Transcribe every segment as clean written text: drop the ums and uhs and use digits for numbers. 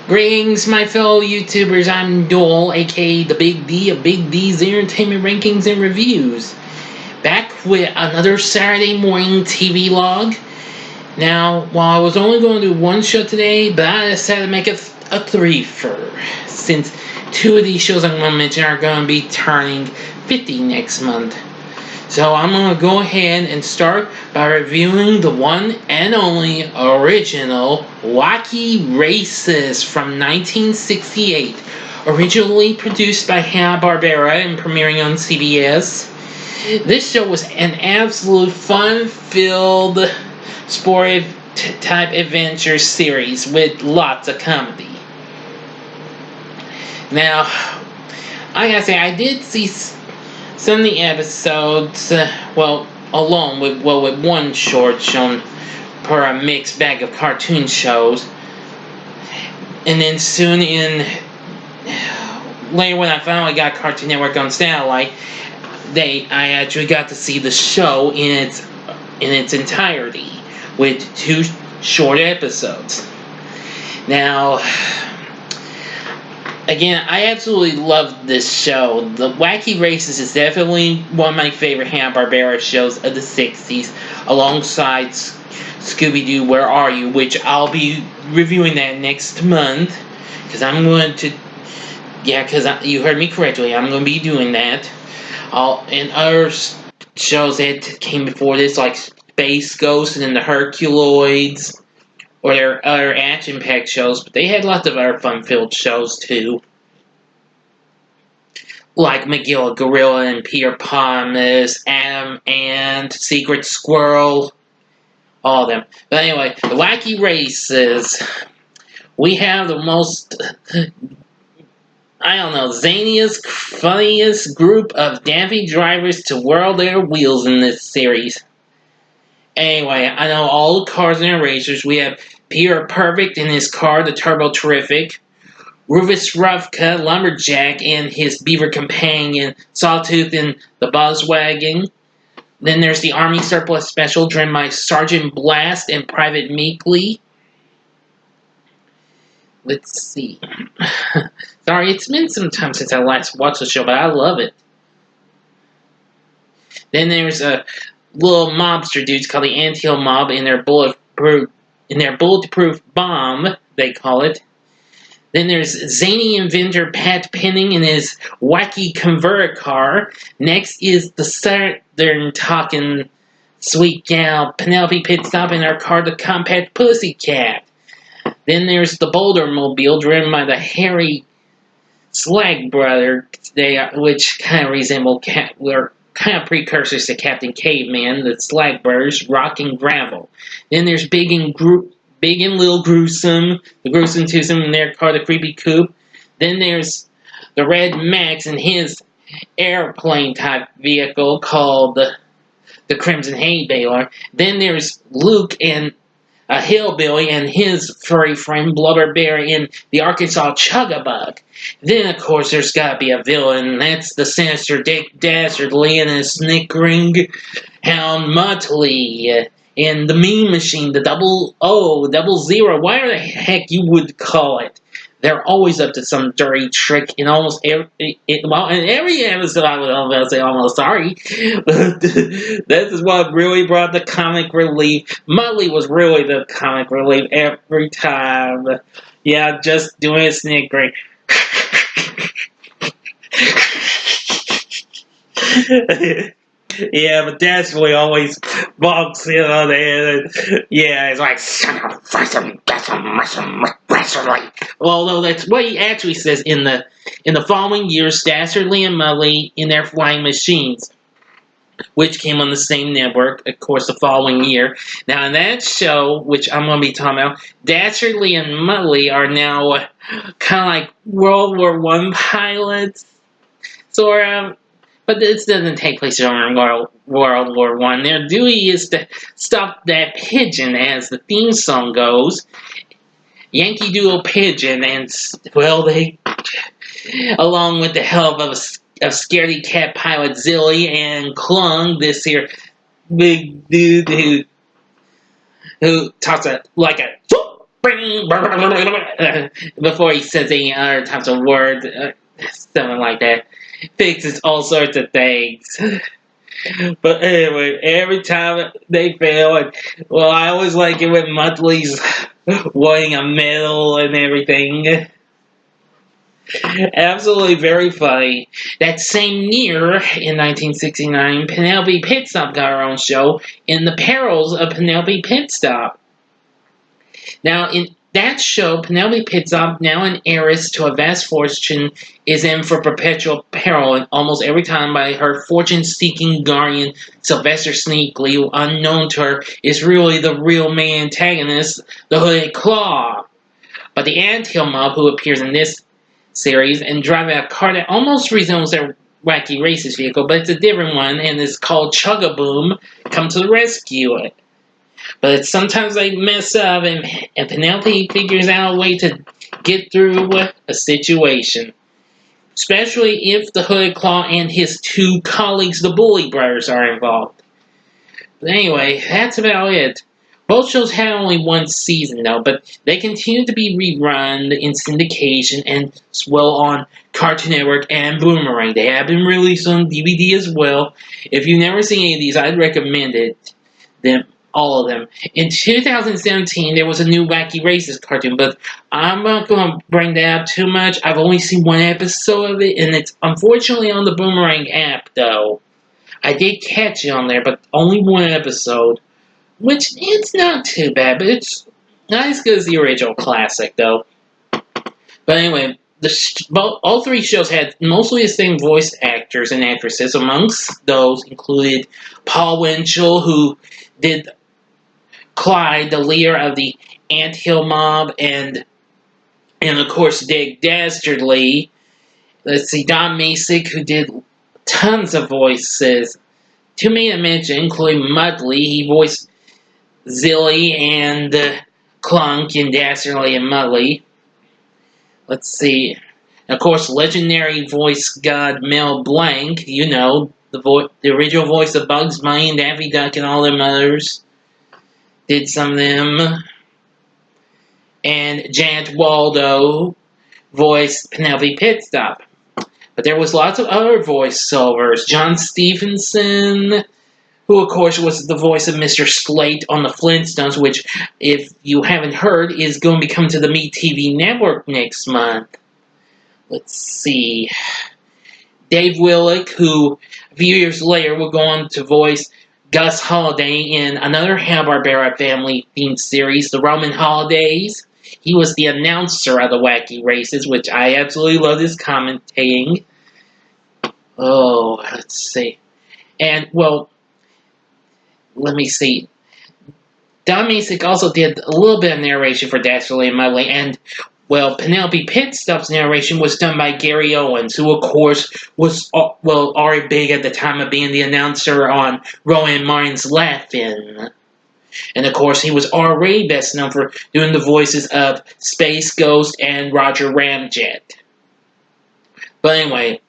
Greetings, my fellow YouTubers. I'm Doyle, aka the Big D of Big D's Entertainment Rankings and Reviews. Back with another Saturday Morning TVLog. Now, while I was only going to do one show today, but I decided to make it a threefer, since two of these shows I'm going to mention are going to be turning 50 next month. So I'm going to go ahead and start by reviewing the one and only original Wacky Races from 1968. Originally produced by Hanna-Barbera and premiering on CBS. This show was an absolute fun-filled, sport-type adventure series with lots of comedy. Now, I gotta say, I did see some of the episodes, along with one short shown per a mixed bag of cartoon shows. And then soon later when I finally got Cartoon Network on satellite, I actually got to see the show in its entirety, with two short episodes. Now, again, I absolutely love this show. The Wacky Races is definitely one of my favorite Hanna-Barbera shows of the 60s, alongside Scooby-Doo, Where Are You?, which I'll be reviewing that next month, because I'm going to, you heard me correctly, I'm going to be doing that. And other shows that came before this, like Space Ghost and the Herculoids, or their other action-packed shows, but they had lots of other fun-filled shows, too. Like McGill Gorilla and Peter Thomas, Adam and Secret Squirrel, all of them. But anyway, the Wacky Races, we have the most, zaniest, funniest group of daffy drivers to whirl their wheels in this series. Anyway, I know all the cars and racers. We have Peter Perfect in his car, the Turbo Terrific. Rufus Roughcut, Lumberjack, and his beaver companion, Sawtooth, in the Buzzwagon. Then there's the Army Surplus Special, driven by Sergeant Blast and Private Meekley. Let's see. Sorry, it's been some time since I last watched the show, but I love it. Then there's little mobster dudes called the Anthill Mob in their bulletproof bomb, they call it. Then there's zany inventor Pat Penning in his wacky converter car. Next is the southern talking sweet gal Penelope Pitstop in her car, the Compact Pussycat. Then there's the Boulder Mobile, driven by the hairy Slag Brother, which kind of resemble were kind of precursors to Captain Caveman, the Slag Brothers, Rock and Gravel. Then there's Big and Little Gruesome, the Gruesome Twosome in their car, the Creepy Coupe. Then there's the Red Max in his airplane-type vehicle called the Crimson Hay Baler. Then there's Luke and a hillbilly and his furry friend Blubber Bear in the Arkansas Chugabug. Then, of course, there's gotta be a villain. That's the sinister Dick Dastardly and his snickering hound Muttley. And the Mean Machine, the double zero, whatever the heck you would call it. They're always up to some dirty trick in almost in every episode. I would say almost, sorry. But this is what really brought the comic relief. Muttley was really the comic relief every time. Yeah, just doing a snickering. Yeah, but Dastardly always bonks in on the head. Yeah, it's like, although that's what he actually says in the following years, Dastardly and Muttley in their flying machines, which came on the same network, of course, the following year. Now, in that show, which I'm going to be talking about, Dastardly and Muttley are now kind of like World War I pilots, sort of. But this doesn't take place during World War I. Their duty is to stop that pigeon, as the theme song goes. Yankee Doodle Pigeon, and, well, they, along with the help of scaredy cat pilot Zilly and Klung, this here big dude who talks like a before he says any other types of words, something like that. Fixes all sorts of things. But anyway, every time they fail, and well, I always like it when Muttley's winning a medal and everything. Absolutely very funny. That same year, in 1969, Penelope Pitstop got her own show in The Perils of Penelope Pitstop. Now, in that show, Penelope Pitstop, now an heiress to a vast fortune, is in for perpetual peril almost every time by her fortune-seeking guardian, Sylvester Sneakley, who, unknown to her, is really the real main antagonist, the Hooded Claw. But the Anthill Mob, who appears in this series and driving a car that almost resembles their Wacky Races vehicle, but it's a different one and is called Chug-a-Boom, come to the rescue. But sometimes they mess up, and Penelope figures out a way to get through a situation. Especially if the Hooded Claw and his two colleagues, the Bully Brothers, are involved. But anyway, that's about it. Both shows had only one season, though, but they continue to be rerun in syndication and as well on Cartoon Network and Boomerang. They have been released on DVD as well. If you've never seen any of these, I'd recommend it. All of them. In 2017, there was a new Wacky Races cartoon, but I'm not going to bring that up too much. I've only seen one episode of it, and it's unfortunately on the Boomerang app, though. I did catch it on there, but only one episode. Which, it's not too bad, but it's not as good as the original classic, though. But anyway, all three shows had mostly the same voice actors and actresses. Amongst those included Paul Winchell, who did Clyde, the leader of the Anthill Mob, and of course Dick Dastardly. Let's see, Don Masick, who did tons of voices. Too many to mention, including Muttley. He voiced Zilly and Clunk in Dastardly and Muttley. Let's see. And of course, legendary voice god Mel Blanc. You know, the original voice of Bugs Bunny and Daffy Duck and all them others. Did some of them. And Janet Waldo voiced Penelope Pitstop. But there was lots of other voiceovers. John Stevenson, who of course was the voice of Mr. Slate on the Flintstones, which, if you haven't heard, is going to be coming to the MeTV network next month. Let's see. Dave Willock, who a few years later will go on to voice Gus Holiday in another Hanna-Barbera family-themed series, The Roman Holidays. He was the announcer of the Wacky Races, which I absolutely love his commentating. Oh, let's see. And, well, let me see. Don Masick also did a little bit of narration for Dastardly and Muttley, and, well, Penelope Pitstop's narration was done by Gary Owens, who, of course, was, well, already big at the time of being the announcer on Rowan Martin's Laugh-In. And, of course, he was already best known for doing the voices of Space Ghost and Roger Ramjet. But anyway,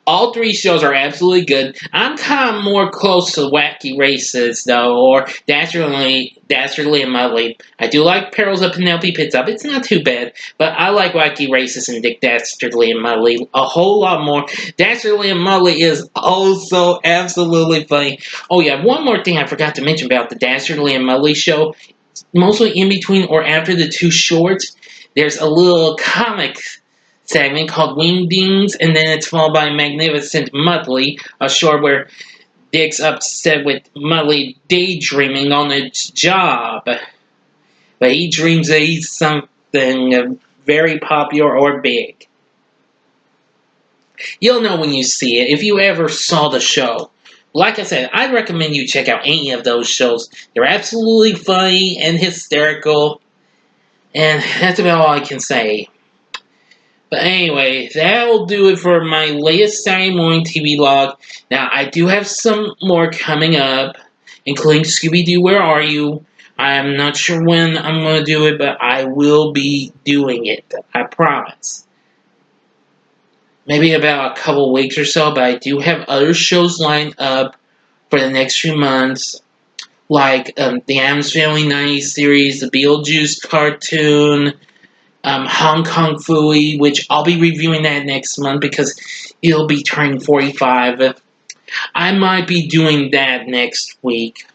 all three shows are absolutely good. I'm kind of more close to Wacky Races, though, or Dastardly and Muttley. I do like Perils of Penelope Pitstop. It's not too bad, but I like Wacky Races and Dick Dastardly and Muttley a whole lot more. Dastardly and Muttley is also absolutely funny. Oh yeah, one more thing I forgot to mention about the Dastardly and Muttley show. Mostly in between or after the two shorts, there's a little comic segment called Wingdings, and then it's followed by Magnificent Muttley, a short where Dick's upset with Muttley daydreaming on a job. But he dreams that he's something very popular or big. You'll know when you see it, if you ever saw the show. Like I said, I'd recommend you check out any of those shows. They're absolutely funny and hysterical, and that's about all I can say. But anyway, that'll do it for my latest Saturday Morning TVLog. Now, I do have some more coming up, including Scooby-Doo, Where Are You? I'm not sure when I'm going to do it, but I will be doing it. I promise. Maybe about a couple weeks or so, but I do have other shows lined up for the next few months. like the Addams Family 90s series, the Beetlejuice cartoon, Hong Kong Phooey, which I'll be reviewing that next month because it'll be turning 45. I might be doing that next week.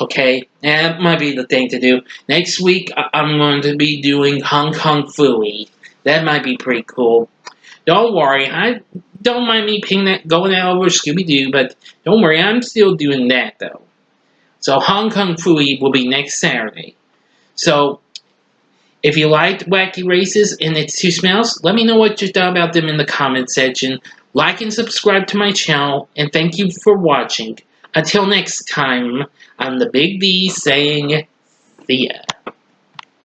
Okay, that might be the thing to do. Next week, I'm going to be doing Hong Kong Phooey. That might be pretty cool. Don't worry, I don't mind me going out over Scooby-Doo, but don't worry, I'm still doing that though. So Hong Kong Phooey will be next Saturday. So if you liked Wacky Races and its two smells, let me know what you thought about them in the comment section. Like and subscribe to my channel, and thank you for watching. Until next time, I'm the Big D saying, see ya.